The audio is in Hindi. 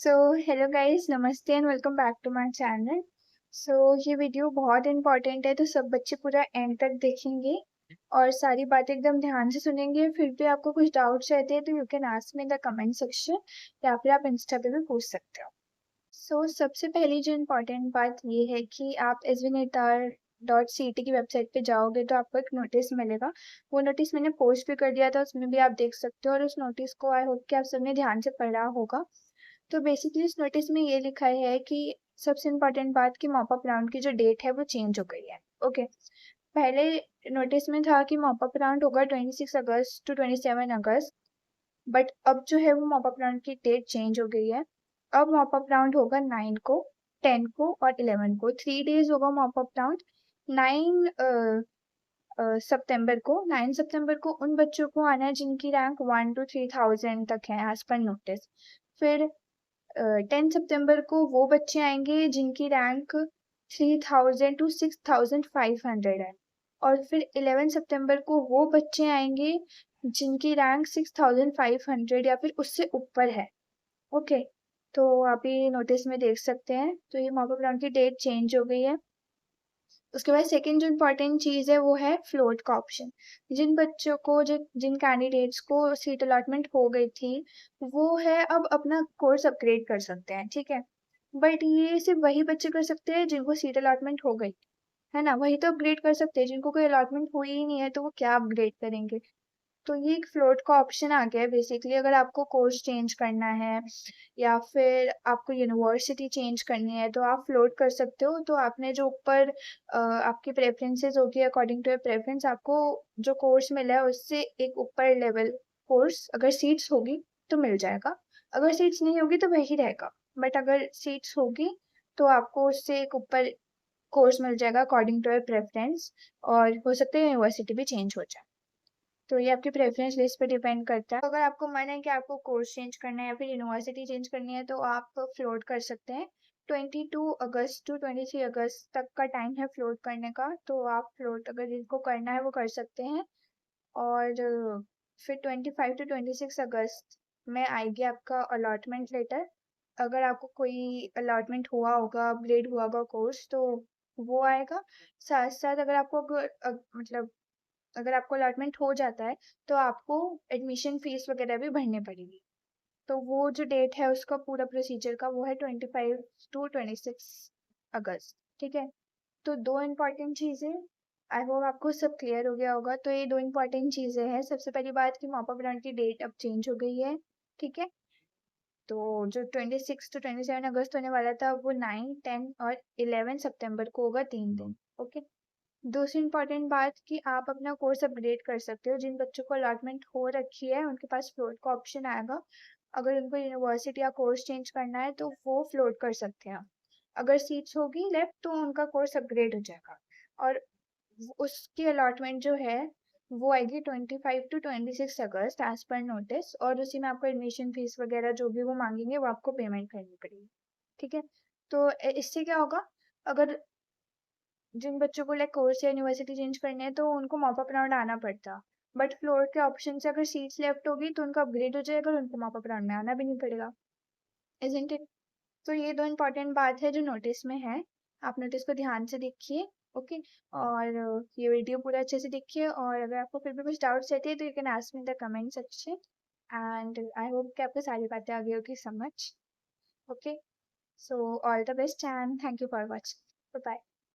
सो हेलो गाइस, नमस्ते and welcome back to my channel. ये वीडियो बहुत इंपॉर्टेंट है, तो सब बच्चे पूरा एंड तक देखेंगे और सारी बातें एकदम ध्यान से सुनेंगे। फिर भी आपको कुछ डाउट्स रहते हैं तो you can ask me in the comment section या फिर आप इंस्टा पे भी पूछ सकते हो। सबसे पहली जो इम्पोर्टेंट बात ये है कि आप SVNETAR.CET की वेबसाइट पे जाओगे तो आपको एक नोटिस मिलेगा। वो नोटिस मैंने पोस्ट भी कर दिया था, उसमें भी आप देख सकते हो और उस नोटिस को आई होप कि आप सबने ध्यान से पढ़ा होगा। तो बेसिकली इस नोटिस में ये लिखा है कि सबसे इम्पोर्टेंट बात कि मॉप अप राउंड की जो डेट है वो चेंज हो गई है। ओके, पहले नोटिस में था कि मॉप अप राउंड होगा 26 अगस्त टू 27 अगस्त, बट अब जो है वो मॉप अप राउंड की डेट चेंज हो गई है। अब मॉप अप राउंड होगा 9 को, 10 को और 11 को। 3 डेज होगा मॉप अप राउंड। 9 सितंबर को 9 सितंबर को उन बच्चों को आना है जिनकी रैंक 1 to 3000 तक है एज पर नोटिस। फिर 10 सितंबर को वो बच्चे आएंगे जिनकी रैंक 3000 to 6500 है। और फिर 11 सितंबर को वो बच्चे आएंगे जिनकी रैंक 6500 या फिर उससे ऊपर है। ओके, तो आप ये नोटिस में देख सकते हैं। तो ये मॉक अप राउंड की डेट चेंज हो गई है। उसके बाद सेकंड जो इम्पोर्टेंट चीज़ है वो है फ्लोट का ऑप्शन। जिन बच्चों को जिन कैंडिडेट्स को सीट अलॉटमेंट हो गई थी वो है अब अपना कोर्स अपग्रेड कर सकते हैं, ठीक है। बट ये सिर्फ वही बच्चे कर सकते हैं जिनको सीट अलॉटमेंट हो गई है ना, वही तो अपग्रेड कर सकते हैं। जिनको कोई अलॉटमेंट हुई ही नहीं है तो वो क्या अपग्रेड करेंगे। तो ये एक फ्लोट का ऑप्शन आ गया है। बेसिकली अगर आपको कोर्स चेंज करना है या फिर आपको यूनिवर्सिटी चेंज करनी है तो आप फ्लोट कर सकते हो। तो आपने जो ऊपर आपकी प्रेफरेंसेस होगी, अकॉर्डिंग टू योर प्रेफरेंस आपको जो कोर्स मिला है उससे एक ऊपर लेवल कोर्स अगर सीट्स होगी तो मिल जाएगा। अगर सीट्स नहीं होगी तो वही रहेगा, बट अगर सीट्स होगी तो आपको उससे एक ऊपर कोर्स मिल जाएगा अकॉर्डिंग टू योर प्रेफरेंस। और हो सकता है यूनिवर्सिटी भी चेंज हो जाए। तो ये आपकी प्रेफरेंस लिस्ट पे डिपेंड करता है। अगर आपको मन है कि आपको कोर्स चेंज करना है या फिर यूनिवर्सिटी चेंज करनी है तो आप फ्लोट कर सकते हैं। 22 अगस्त टू 23 अगस्त तक का टाइम है फ्लोट करने का। तो आप फ्लोट अगर जिनको करना है वो कर सकते हैं। और फिर 25 टू 26 अगस्त में आएगी आपका अलॉटमेंट लेटर। अगर आपको कोई अलॉटमेंट हुआ होगा, अपग्रेड हुआ होगा कोर्स, तो वो आएगा। साथ साथ अगर आपको मतलब अगर आपको अलॉटमेंट हो जाता है तो आपको एडमिशन फीस वगैरह भी भरनी पड़ेगी। तो वो जो डेट है उसका पूरा प्रोसीजर का वो है 25 टू 26 अगस्त, ठीक है। तो दो इम्पॉर्टेंट चीज़ें, आई होप आपको सब क्लियर हो गया होगा। तो ये दो इम्पॉर्टेंट चीज़ें हैं। सबसे पहली बात कि मॉप अप राउंड की डेट अब चेंज हो गई है, ठीक है। तो जो 26 टू 27 अगस्त होने वाला था वो 9, 10 और 11 सितंबर को होगा, 3 दिन। ओके, दूसरी इम्पॉर्टेंट बात कि आप अपना कोर्स अपग्रेड कर सकते हो। जिन बच्चों को अलॉटमेंट हो रखी है उनके पास फ्लोट का ऑप्शन आएगा। अगर उनको यूनिवर्सिटी या कोर्स चेंज करना है तो वो फ्लोट कर सकते हैं। अगर सीट्स होगी लेफ्ट तो उनका कोर्स अपग्रेड हो जाएगा। और उसकी अलॉटमेंट जो है वो आएगी 25 टू 26 अगस्त एज पर नोटिस। और उसी में आपको एडमिशन फीस वगैरह जो भी वो मांगेंगे वो आपको पेमेंट करनी पड़ेगी, ठीक है। तो इससे क्या होगा, अगर जिन बच्चों को लाइक कोर्स या यूनिवर्सिटी चेंज करने हैं तो उनको मॉप अप राउंड आना पड़ता। बट फ्लोर के ऑप्शन से अगर सीट्स लेफ्ट होगी तो उनका अपग्रेड हो जाएगा और उनको मॉप अप राउंड में आना भी नहीं पड़ेगा, इजंट इट। तो ये दो इम्पॉर्टेंट बात है जो नोटिस में है। आप नोटिस को ध्यान से देखिए, ओके। और ये वीडियो पूरा अच्छे से देखिए और अगर आपको फिर भी कुछ डाउट्स रहते हैं तो you can ask me in the comment section. And I hope कि आपको सारी बातें आ गई होगी समझ। Okay, so all the best and thank you for watching. Bye.